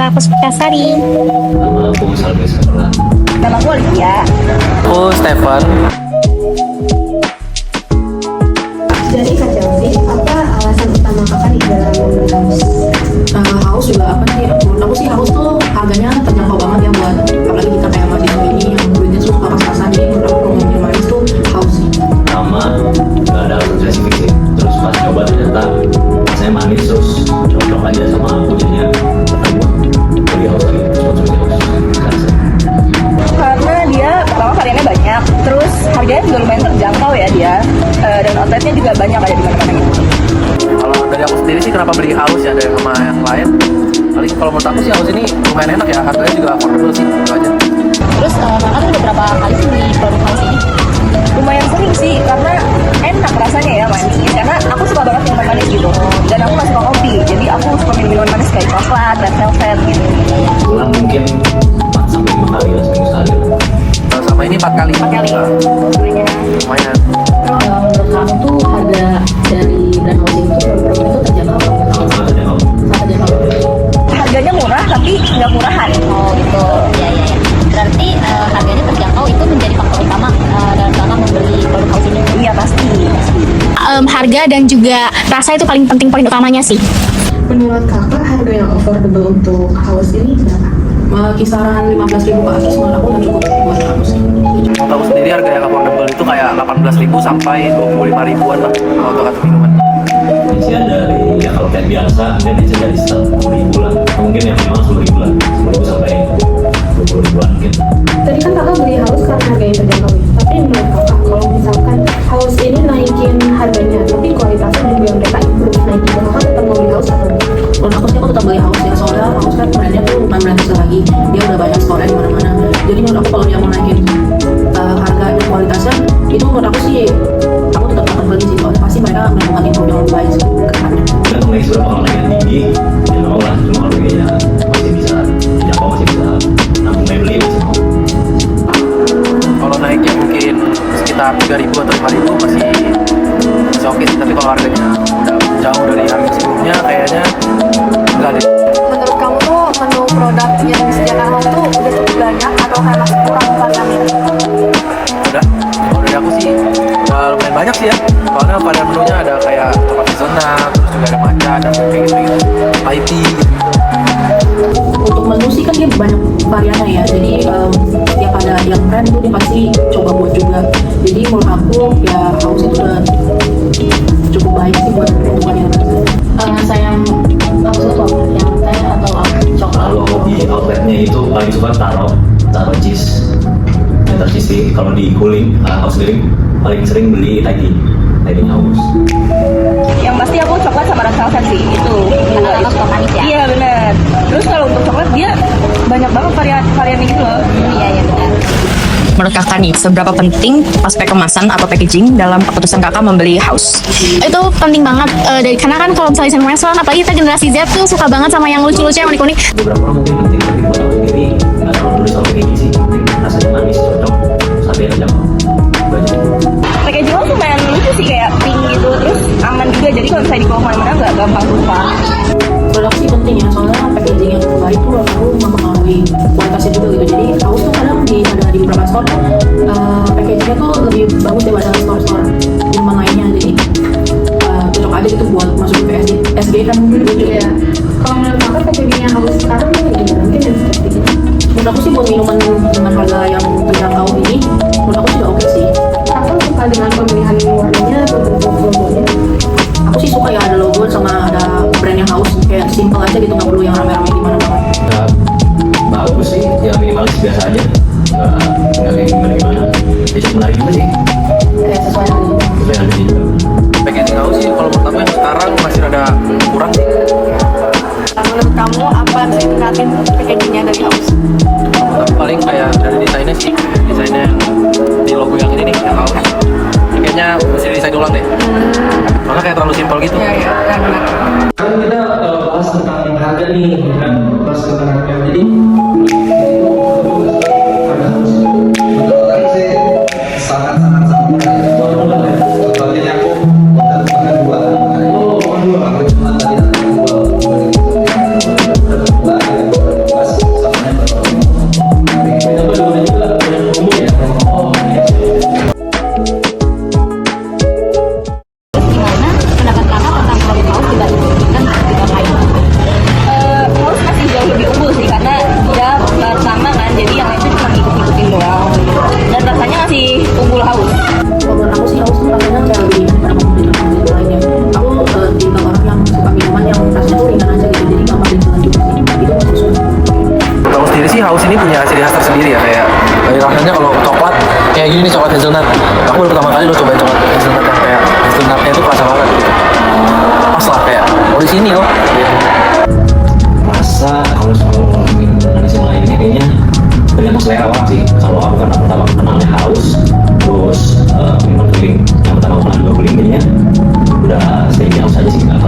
nama aku Puspitasari. Nama aku Salmi Sekolah. Nama aku Olivia. Aku Stefan. Jadi Kak Chelsea, apa alasan utama kakak di dalam membeli haus? Haus juga apa sih? Menurut aku sih haus tuh harganya terjangkau banget ya buat apalagi kita kayak mahasiswa ini yang duitnya suka pas-pasan. Jadi menurut aku kalau minum manis tuh haus sih. Nama nggak ada alasan spesifik sih. Terus pas coba ternyata rasanya manis terus cocok aja sama aku jadinya beli haus lagi. Konsumsi haus. Karena dia pertama variannya banyak, terus harganya juga lumayan terjangkau ya dia, dan outletnya juga banyak ada di mana-mana gitu. Kalau dari aku sendiri sih kenapa beli haus ya dari sama yang lain? Paling kalau menurut aku sih haus ini lumayan enak ya, harganya juga affordable sih, itu aja. Terus kakak udah berapa kali sih beli produk haus ini? Lumayan sering sih, karena enak rasanya ya manis. Karena aku suka banget minuman manis gitu, dan aku nggak suka kopi, jadi aku suka minuman manis kayak coklat, red velvet gitu. Pulang mungkin 4 sampai 5 kali lah seminggu sekali. Sama ini 4 kali. 4 kali. Nah, Sebenarnya. lumayan. Menurut kamu tuh harga dari brand house itu produk itu terjangkau apa enggak? Sangat terjangkau. Sangat terjangkau. Harganya murah tapi nggak murahan. Oh gitu, ya. Berarti harganya terjangkau itu menjadi faktor utama dalam kakak membeli produk haus ini. Iya pasti. Harga dan juga rasa itu paling penting, poin utamanya sih. Menurut kakak harga yang affordable untuk haus ini berapa? Kisaran 15.000 ke atas menurut aku udah cukup buat haus. Untuk aku sendiri harga yang affordable itu kayak 18.000 sampai 25.000-an lah kalau untuk satu minuman. Isian dari ya kalau kayak biasa mungkin bisa dari 10.000 lah. Mungkin yang memang 10.000 lah. 10.000 sampai 20.000-an mungkin. Tadi kan kakak beli haus karena harganya terjangkau ya. Tapi menurut kakak kalau misalkan haus ini naikin harganya, tapi kualitasnya juga mereka improve naikin, kakak tetap mau beli haus atau enggak? Menurut aku sih aku tetap beli haus ya, soalnya haus kan brandnya tuh bukan brand besar lagi, dia udah banyak store di mana-mana. Jadi menurut aku kalau dia mau naikin harga dan kualitasnya, itu menurut aku sih aku tetap akan beli sih, soalnya pasti mereka melakukan improve yang lebih baik sih ke depannya. Kan mengenai seberapa kalau naiknya tinggi, ya mau lah. Cuma kalau biayanya masih bisa dijangkau, masih bisa nampung beli masih mau. Kalau naiknya mungkin sekitar 3.000 atau 5.000 masih oke sih, tapi kalau harganya udah jauh dari harga sebelumnya kayaknya enggak deh. Menurut kamu tuh menu produk yang disediakan haus tuh udah cukup banyak atau kayak masih kurang variatif? Udah, kalau dari aku sih udah lumayan banyak sih ya, soalnya varian menunya ada kayak coklat seasonal, terus juga ada matcha dan kayak gitu-gitu, high tea gitu. Untuk menu sih kan dia banyak variannya ya, jadi setiap ada yang keren tuh dia pasti coba buat juga. Jadi menurut aku ya haus itu udah cukup baik sih buat peruntukan yang Sayang aku suka yang teh atau coklat. Kalau di outletnya itu paling suka taro cheese. Yang cheese sih kalau di cooling house sendiri paling sering beli Thai house. Yang pasti aku coklat sama red velvet sih itu. Karena kakak suka manis ya. Iya benar. Terus kalau untuk coklat dia banyak banget variannya gitu loh. Iya benar. Menurut kakak nih, seberapa penting aspek kemasan atau packaging dalam keputusan kakak membeli house? Itu penting banget karena kan kalau misalnya di restoran, apalagi kita generasi Z tuh suka banget sama yang lucu-lucu, yang unik-unik. Beberapa orang mungkin penting, tapi buat aku sendiri nggak terlalu peduli soal packaging sih. Penting rasanya manis, cocok, sampai terjangkau. Packaging lo lumayan lucu sih, kayak pink gitu, terus aman juga, jadi kalau misalnya dibawa kemana-mana nggak gampang tumpah. menurut aku sih penting ya, soalnya packaging yang baik tuh aku mempengaruhi kualitasnya juga gitu. Jadi haus tuh kadang ada di beberapa store packagingnya tuh lebih bagus daripada store-store minuman lainnya. Jadi cocok aja gitu buat masukin ke SG kan lucu ya. Kalau menurut kakak packagingnya haus sekarang tuh gimana? Mungkin yang seperti ini. Menurut aku sih buat minuman dengan harga yang terjangkau ini, menurut aku sudah oke sih. Kakak suka dengan pemilihan warnanya atau bentuk logonya? Aku sih suka ya ada logo sama ada brandnya haus, kayak simple aja gitu, nggak perlu yang rame-rame gimana-mana. Nah, bagus sih, ya minimalis biasa aja. Nggak kayak gimana-gimana. Ya cukup menarik juga sih. Kayak sesuai dengan itu. Sesuai harganya juga. Packaging haus sih kalau menurut aku yang sekarang masih rada kurang sih. Menurut kamu apa yang bisa ditingkatin packagingnya dari haus? Menurut aku paling kayak dari desainnya sih, desainnya yang di logo yang ini nih, yang haus. Kayaknya mesti desain ulang deh. Karena kayak terlalu simpel gitu. Iya, benar. Kan kita bahas tentang harga nih, kan? Bahas tentang harga. Jadi harga harus Menurut sih sangat contohnya aku makan dua aku cuma tadi dua tersendiri ya, kayak dari rasanya kalau coklat kayak gini nih, coklat hazelnut. Aku baru pertama kali lo cobain coklat hazelnut yang kayak hazelnutnya itu kerasa banget gitu. Pas lah kayak orisinil gitu. Rasa kalau soal manis yang lainnya kayaknya tergantung selera orang sih. Kalau aku karena pertama kenalnya haus, terus minuman kering yang pertama kenal juga kering, jadinya udah stay haus aja sih, nggak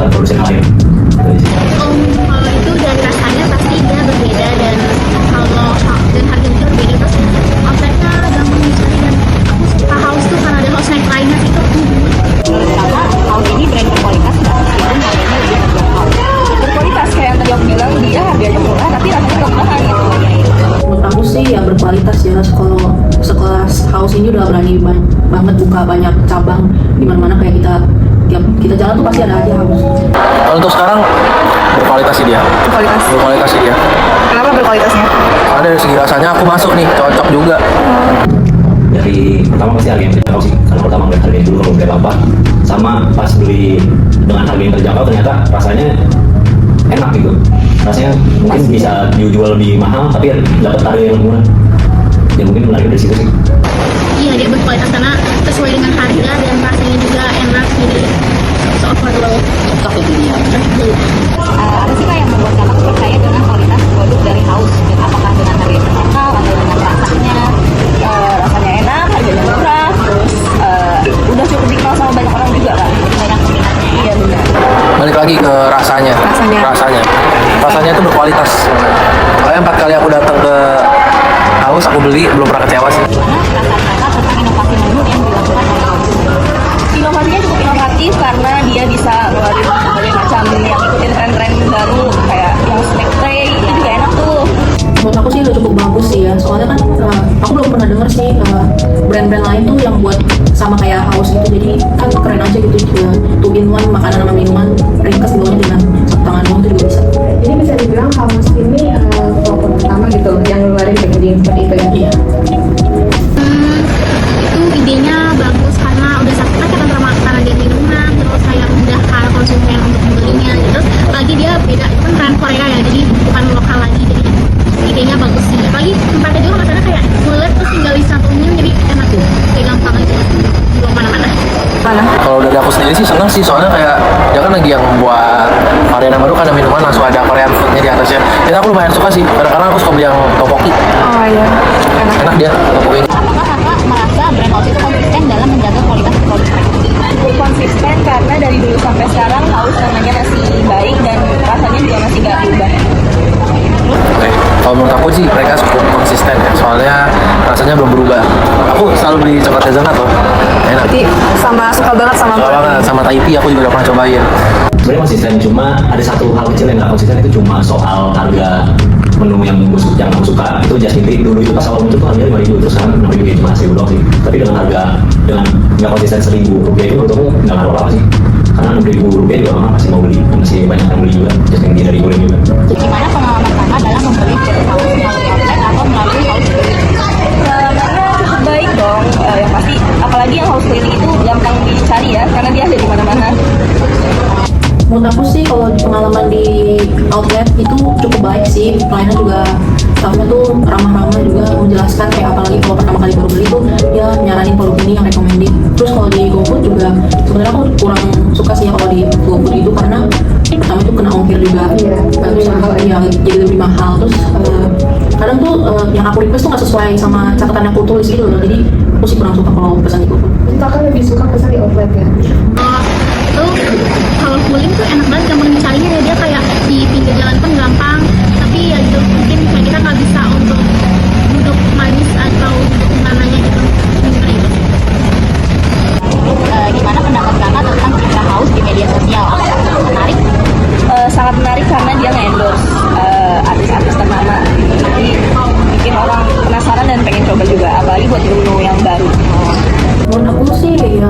ke produsen lain. Dari sini. Kalau itu dari rasanya pasti dia berbeda, dan kalau dan harganya juga berbeda, terus outletnya gampang dicari, dan aku suka house tuh karena ada house naik lainnya itu. Menurut kakak, house ini brand berkualitas nggak? Meskipun harganya lebih terjangkau. Berkualitas kayak yang tadi aku bilang, dia harganya murah tapi rasanya nggak mahal gitu. Menurut aku sih ya berkualitas ya. Kalau sekelas house ini udah berani banget buka banyak cabang di mana-mana, kayak kita jalan tuh pasti ada aja house. Kalau untuk sekarang berkualitas sih dia. Berkualitas sih dia. Kenapa berkualitasnya? Karena dari segi rasanya aku masuk nih, cocok juga. Dari pertama pasti harga yang terjangkau sih, karena pertama ngeliat harganya dulu kalau beli apa, sama pas beli dengan harga yang terjangkau ternyata rasanya enak gitu. Rasanya mungkin bisa dijual lebih mahal tapi dapat harga yang murah. Ya mungkin menarik dari situ sih. Iya, dia berkualitas karena sesuai dengan harga dan rasanya juga enak, jadi so affordable. Cocok itu dia. Apa sih Kak yang membuat kakak percaya dengan kualitas produk dari house? Dan apakah dengan harga yang terjangkau atau dengan rasanya enak, harganya murah, terus udah cukup dikenal sama banyak orang juga kan? Banyak peminatnya. Iya benar. Balik lagi ke rasanya. Rasanya itu berkualitas. Soalnya 4 kali aku datang ke house, aku beli belum pernah kecewa sih. Tentang inovasi menu yang dilakukan oleh house. Inovasinya cukup inovatif karena dia bisa ngeluarin berbagai macam yang ikutin tren-tren baru, kayak yang snack tray itu juga enak tuh. Menurut aku sih udah cukup bagus sih ya. Soalnya kan aku belum pernah denger sih brand-brand lain tuh yang buat sama kayak house gitu. Jadi kan keren aja gitu, juga two in one, makanan sama minuman ringkas dibawanya dengan satu tangan doang tuh juga bisa. Jadi bisa dibilang house ini pelopor pertama gitu yang ngeluarin packaging seperti itu ya. Iya. Itu idenya bagus karena udah satu kan kita karena dia minuman, terus kayak mudah para konsumen untuk membelinya gitu. Lagi dia beda, itu kan brand Korea ya, jadi bukan lokal lagi, jadi idenya bagus sih. Apalagi tempatnya juga masalahnya kayak bulat, terus tinggal disatuin, jadi enak tuh, kayak gampang aja dibawa mana-mana. Kalau dari aku sendiri sih seneng sih, soalnya kayak dia kan lagi yang buat varian yang baru kan, ada minuman langsung ada Korean foodnya di atasnya. Dan aku lumayan suka sih, karena aku suka beli yang tteokbokki. Oh iya. Enak dia tteokbokki. Apakah kakak merasa brand house itu konsisten dalam menjaga kualitas produk mereka? Cukup konsisten karena dari dulu sampai sekarang house namanya masih baik dan rasanya juga masih gak berubah. Oke, kalau menurut aku sih mereka cukup konsisten ya, soalnya rasanya belum berubah. Aku selalu beli coklat hazelnut loh, enak. Jadi suka banget sama Suka banget sama Taipei, aku juga udah pernah cobain. Sebenarnya konsisten, cuma ada satu hal kecil yang nggak konsisten, itu cuma soal harga menu yang aku suka. Itu Jasmine Tea dulu itu pas awal muncul tuh harganya 5.000, terus sekarang 6.000, ya cuma 1.000 doang sih. Tapi dengan harga dengan nggak konsisten 1.000 rupiah itu menurut aku nggak ngaruh apa sih. Karena 6.000 rupiah juga orang masih mau beli, masih banyak yang beli juga. Jasmine Tea dari goreng juga. Gimana pengalaman kakak dalam membeli dari house melalui outlet atau melalui house cleaning? Karena cukup baik dong, yang pasti apalagi yang house cleaning itu gampang dicari ya, karena dia ada di mana-mana. Menurut aku sih kalau pengalaman di outlet itu cukup baik sih. Pelayanan juga, staffnya tuh ramah-ramah juga, menjelaskan kayak apalagi kalau pertama kali baru beli tuh dia nyaranin produk ini yang recommended. Terus kalau di GoFood juga sebenarnya aku kurang suka sih ya kalau di GoFood itu, karena pertama itu kena ongkir juga. Iya, Terus ya, jadi lebih mahal. Terus kadang tuh yang aku request tuh nggak sesuai sama catatan yang aku tulis gitu loh. Jadi aku sih kurang suka kalau pesan di GoFood. Kakak lebih suka pesan di outlet ya? Itu kalau cooling tuh enak banget, gampang dicarinya ya, dia kayak di pinggir jalan pun gampang. Tapi ya gitu, mungkin kayak kita nggak bisa untuk manis atau untuk mananya gitu. Gimana pendapat kakak tentang citra house di media sosial? Apakah menarik? Sangat menarik karena dia nge-endorse artis-artis ternama. Jadi bikin orang penasaran dan pengen coba juga, apalagi buat menu yang baru. Menurut aku sih ya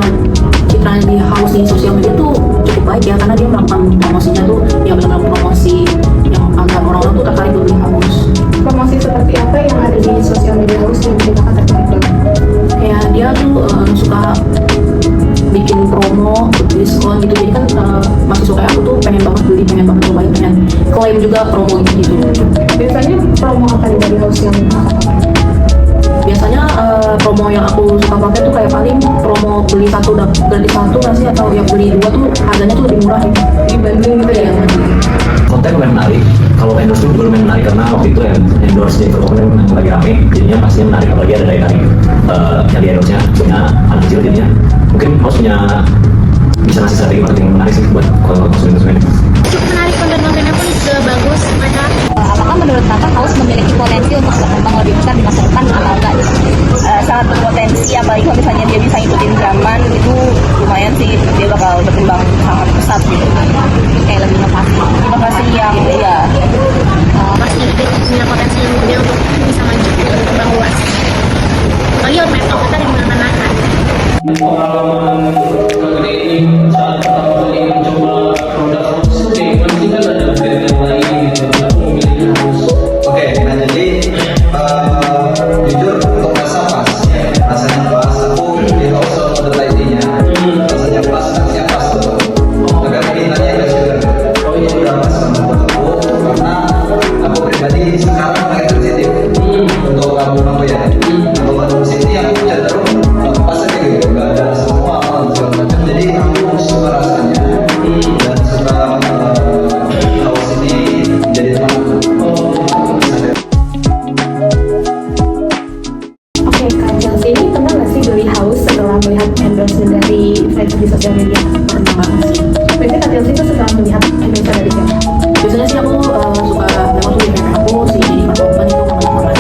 citra di house di sosial media tuh cukup baik ya, karena dia melakukan promosinya tuh ya benar-benar promosi yang agar orang-orang tuh tertarik untuk beli house. dari house yang kakak pakai? Biasanya promo yang aku suka pakai tuh kayak paling promo beli satu gratis satu nggak sih, atau yang beli dua tuh harganya tuh lebih murah gitu. Dibanding gitu ya? Konten lumayan menarik. Kalau endorse itu lumayan menarik karena waktu itu yang endorse Jennifer Lopez yang lagi rame, jadinya pastinya menarik, apalagi ada dari yang di endorse-nya punya anak kecil, jadinya mungkin harus punya bisa ngasih strategi marketing yang menarik sih buat konsumen-konsumen. Cukup menarik, konten-kontennya pun juga bagus mereka. Apakah menurut kakak Haus memiliki potensi untuk berkembang lebih besar di masa depan atau enggak? Sangat berpotensi, apalagi kalau misalnya dia bisa ngikutin zaman itu lumayan sih, dia bakal berkembang sangat pesat gitu. Kayak lebih inovasi yang ya Pasti punya potensi yang gede untuk bisa maju dan berkembang luas. Apalagi laptop kita digunakan anak. Pengalaman kali ini saat pertama kali mencoba produk house itu kayak gimana sih, kan ada brand yang lain gitu, aku memilih house. Oke, nah jadi jujur untuk rasa pas, rasanya pas. Aku di house selalu ada lightingnya, rasanya pas, rasanya pas betul. Agak pilihannya agak sugar. Oh iya, udah pas banget buat aku karena aku pribadi sekarang pakai sensitif untuk kamu ya. Kalau baru sini aku cenderung pas aja gitu, nggak ada semua segala macam. Jadi aku suka rasanya dan suka house ini jadi temanku. Oke, Kak Chelsea ini pernah nggak sih beli house setelah melihat endorsement dari influencer di sosial media? Pernah banget sih. Biasanya Kak Chelsea itu setelah melihat endorsement dari siapa? Biasanya sih aku suka memang tuh di kayak aku si Jennifer Lopez itu kemana-mana.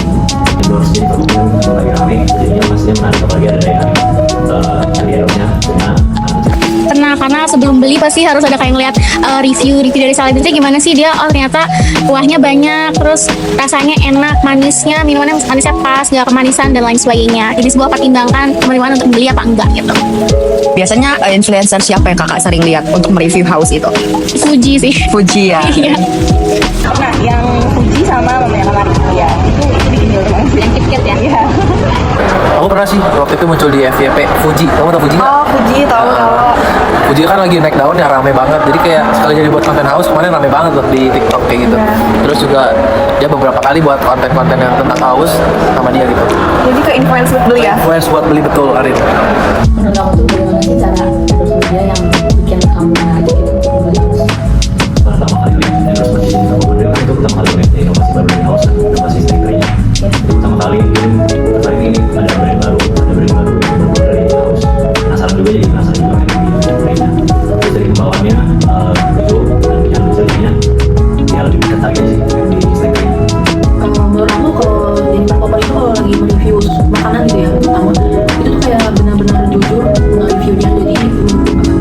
Endorse Jennifer Lopez yang lagi rame, jadinya pastinya menarik, apalagi ada dari yang di endorse-nya punya anak kecil. Pernah, karena sebelum beli pasti harus ada kayak ngeliat review dari selebriti gimana sih dia, oh ternyata kuahnya banyak, terus rasanya enak, manisnya, minumannya manisnya pas, gak kemanisan dan lain sebagainya. Jadi sebuah pertimbangan teman-teman untuk beli apa enggak gitu. Biasanya influencer siapa yang kakak sering lihat untuk mereview house itu? Fuji sih. Fuji ya. Iya. nah yang Fuji sama Mama Kamari ya itu bikin jual banget yang KitKat ya. Aku pernah sih waktu itu muncul di FYP Fuji. Kamu tau Fuji nggak? Oh Fuji tahu. Fuji kan lagi naik daun ya, rame banget. Jadi kayak sekali jadi buat konten house kemarin rame banget tuh di TikTok kayak gitu. Terus juga dia beberapa kali buat konten-konten yang tentang house sama dia gitu. Jadi ke influence beli ya. Influence buat beli betul Arin. Menurut kamu tuh bagaimana sih cara endorse dia yang bikin kamu aja gitu untuk beli house? Pertama kali endorsement Jennifer Lopez itu pertama kali lihat inovasi baru di house, inovasi istrinya. Pertama kali tertarik ini ada brand baru yang baru dari house. Penasaran juga, jadi penasaran juga kan di brandnya. Terus dari pembawaannya itu dan yang misalnya ya lebih tertarik aja sih di istrinya. Menurut aku kalau Jennifer Lopez itu kalau lagi mereview makanan gitu ya, pertama itu tuh kayak benar-benar jujur nge-reviewnya. Jadi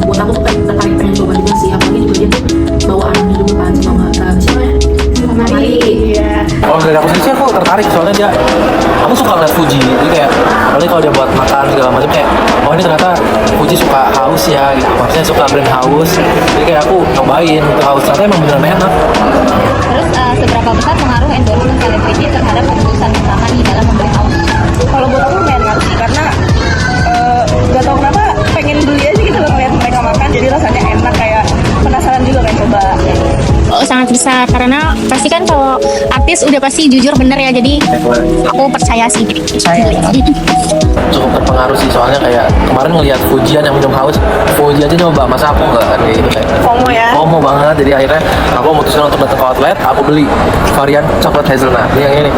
buat aku tuh kayak tertarik pengen coba juga sih, apalagi juga dia tuh bawaan juga kan sama siapa ya? Mari. Iya. Kalau dari aku sendiri aku tertarik soalnya dia, aku suka ngeliat Fuji. Jadi kayak apalagi kalau dia buat makan segala macam kayak, oh ini ternyata Fuji suka house ya gitu. Maksudnya suka brand house. Jadi kayak aku cobain untuk house, ternyata emang beneran enak. Terus seberapa besar pengaruh endorsement selebriti terhadap keputusan kakak nih dalam membeli house? Kalau buat aku lumayan ngaruh sih, karena gak tau kenapa pengen beli aja gitu loh ngeliat mereka makan, jadi rasanya enak, kayak penasaran juga pengen coba. Oh, sangat besar, karena pasti kan kalau artis udah pasti jujur bener ya, jadi aku percaya sih. Cukup terpengaruh sih, soalnya kayak kemarin ngeliat Fujian yang minum haus, Fuji aja nyoba, masa aku nggak kayak gitu, kayak FOMO ya? FOMO banget. Jadi akhirnya aku memutuskan untuk datang ke outlet, aku beli varian coklat hazelnut. Ini yang ini.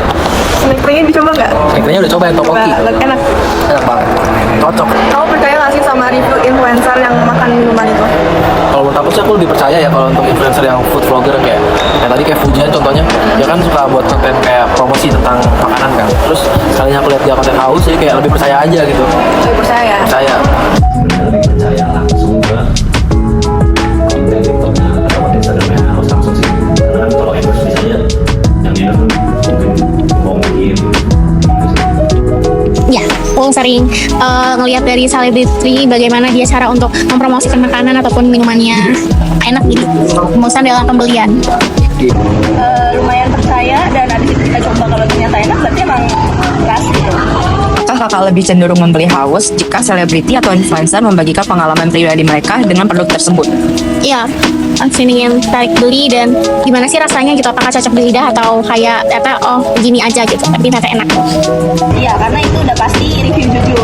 Pengen dicoba nggak? Kayaknya udah coba yang topoki, Enak. enak banget, cocok. Kamu percaya nggak sih sama review influencer yang makan minuman itu? Kalau menurut aku sih aku lebih percaya ya kalau untuk influencer yang food vlogger kayak yang tadi kayak Fujian contohnya, dia kan suka buat konten kayak promosi tentang makanan kan. Terus sekalinya aku lihat dia konten haus, jadi kayak lebih percaya aja gitu. Lebih percaya ya? Percaya. Sebenarnya lebih percaya langsung ke konten TikToknya atau konten Instagramnya harus langsung sih. Karena kan kalau endorse bisa aja yang endorse mungkin bohongin gitu sih. Ya, aku sering ngelihat dari selebriti bagaimana dia cara untuk mempromosikan makanan ataupun minumannya enak gitu, memesan dalam pembelian. Lumayan percaya, dan abis itu kita coba, kalau ternyata enak berarti emang keras gitu. Apakah bakal lebih cenderung membeli Haus jika selebriti atau influencer membagikan pengalaman pribadi mereka dengan produk tersebut. Iya, langsung ingin tarik beli dan gimana sih rasanya gitu, apakah cocok di lidah atau kayak ternyata oh begini aja gitu, tapi ternyata enak. Iya, karena itu udah pasti review jujur.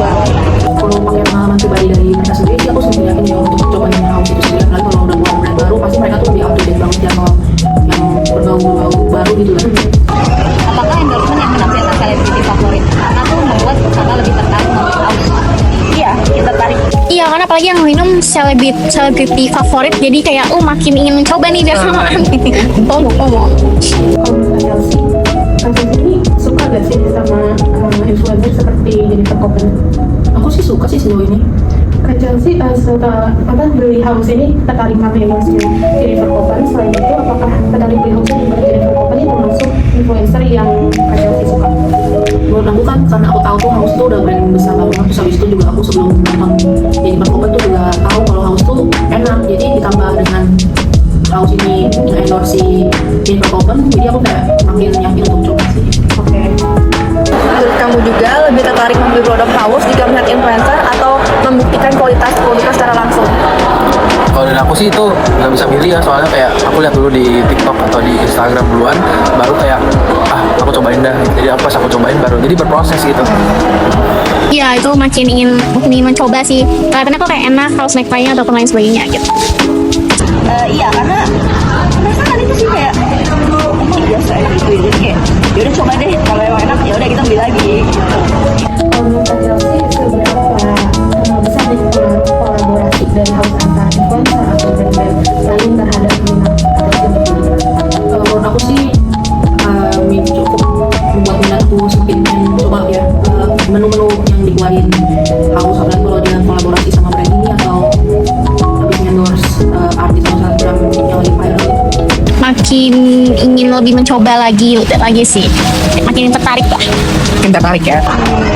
Kalau pakai pengalaman pribadi dari mereka sendiri sih aku sendiri yakin ya untuk cobain Haus itu sendiri. Apalagi kalau udah buat brand baru pasti mereka tuh lebih up to date banget ya soal yang berbau-bau baru gitu lah. Apakah endorsement yang menampilkan selebriti favorit karena tuh membuat kakak lebih tertarik membeli Haus? Iya, kita tertarik. Iya, karena apalagi yang minum selebriti favorit, jadi kayak makin ingin mencoba nih biar sama. Pomo. Kalau misalnya Chelsea, Chelsea ini suka gak sih sama influencer seperti Jennifer Copen? Aku sih suka sih sejauh ini. Kak Chelsea setelah beli Haus ini tertarik sama endorse Jennifer Copen. Selain itu, apakah tertarik beli Haus juga Jennifer Copen ini termasuk influencer yang Kak Chelsea suka? Menurut aku kan karena aku tahu tuh Haus tuh udah brand besar banget. Terus habis itu juga aku sebelum nonton Jennifer Copen tuh juga tahu kalau Haus tuh enak. Jadi ditambah dengan Haus ini endorse si Jennifer Copen, jadi aku kayak makin yakin untuk coba sih. Oke. Menurut kamu juga lebih tertarik membeli produk Haus jika melihat influencer atau membuktikan kualitas produknya secara langsung? Kalau dari aku sih itu nggak bisa milih ya, soalnya kayak aku lihat dulu di TikTok atau di Instagram duluan, baru kayak aku cobain dah. Jadi pas aku cobain baru, jadi berproses gitu. Iya, itu makin ingin mencoba sih. Kelihatannya kok kayak enak, harus naik lainnya ataupun lain sebagainya gitu. Iya, karena penasaran itu sih kayak emang biasa enak itu ya. Jadi kayak yaudah coba deh, kalau emang enak ya udah kita beli lagi gitu. Kalau menurut Kak Chelsea, seberapa besar nih pengaruh kolaborasi dari Haus antar influencer atau brand-brand lain terhadap minat Kak Chelsea? Menurut aku sih cukup membuat minatku semakin coba ya menu-menu yang dikeluarin Haus, apalagi kalau dia kolaborasi sama brand ini atau habis endorse artis atau selebgram yang lagi viral gitu. Makin ingin lebih mencoba lagi sih. Makin tertarik lah. Makin tertarik ya.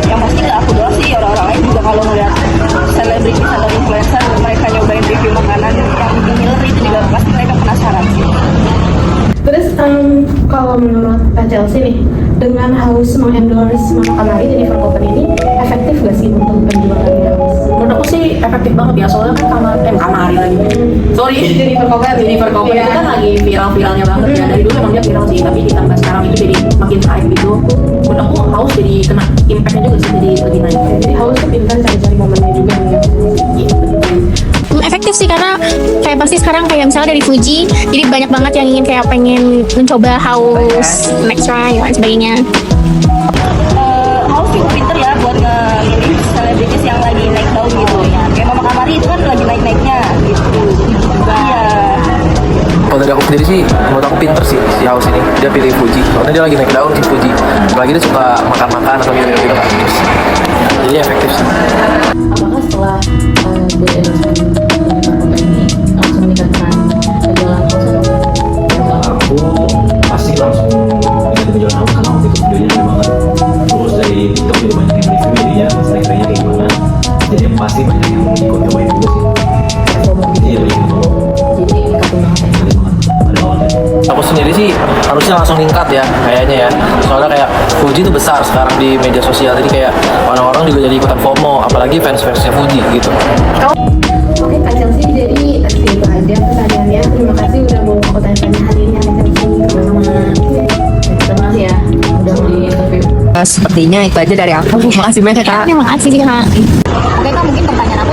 Yang pasti nggak aku doang sih, orang-orang lain juga kalau ngeliat selebritis atau influencer mereka nyobain review makanan yang bikin ngiler itu juga pasti mereka penasaran sih. Terus kalau menurut Kak Chelsea nih, dengan Haus mengendorse Kamari Jennifer Copen ini efektif gak sih untuk penjualannya Haus? Menurut aku sih efektif banget ya, soalnya kan Kamari lagi. Sorry, Jennifer Copen itu kan lagi viral-viralnya banget ya. Dari dulu emang dia viral sih, tapi ditambah sekarang itu jadi makin hype gitu. Menurut aku Haus jadi kena impact-nya juga sih, jadi lebih naik. Jadi Haus tuh pintar cari-cari momennya juga nih ya. Iya, betul. Efektif sih karena kayak pasti sekarang kayak misalnya dari Fuji, jadi banyak banget yang ingin kayak pengen mencoba Haus next try dan sebagainya. Haus juga pinter ya buat nge-milih selebritis yang lagi naik daun gitu ya. Kayak Mama Kamari itu kan lagi naik-naiknya gitu. Iya. Kalau dari aku sendiri sih, menurut aku pinter sih si Haus ini. Dia pilih Fuji, karena dia lagi naik daun si Fuji. Apalagi dia suka makan-makan atau minum-minum gitu kan. Jadi efektif sih. Apakah setelah di-endorsement Jennifer Copen ini langsung meningkatkan penjualan Haus? Aku pasti langsung ingat penjualan Haus karena waktu itu videonya rame banget. Terus dari TikTok juga banyak yang review jadinya selektornya kayak gimana. Jadi pasti banyak yang ikut cobain juga sih. Iya, bikin dulu. Jadi meningkatkan banget ya. Jadi banget pada awalnya. Aku sendiri sih harusnya langsung ningkat ya kayaknya ya, soalnya kayak Fuji itu besar sekarang di media sosial, jadi kayak orang-orang juga jadi ikutan FOMO, apalagi fans-fansnya Fuji gitu. Oke Kak Chelsea, jadi segitu aja pertanyaannya. Terima kasih udah mau aku tanya-tanya hari ini Kak Chelsea. Sama-sama. Terima kasih ya udah mau di-interview. Sepertinya itu aja dari aku. Terima kasih banyak Kak. Terima kasih Kak. Oke Kak, mungkin pertanyaan aku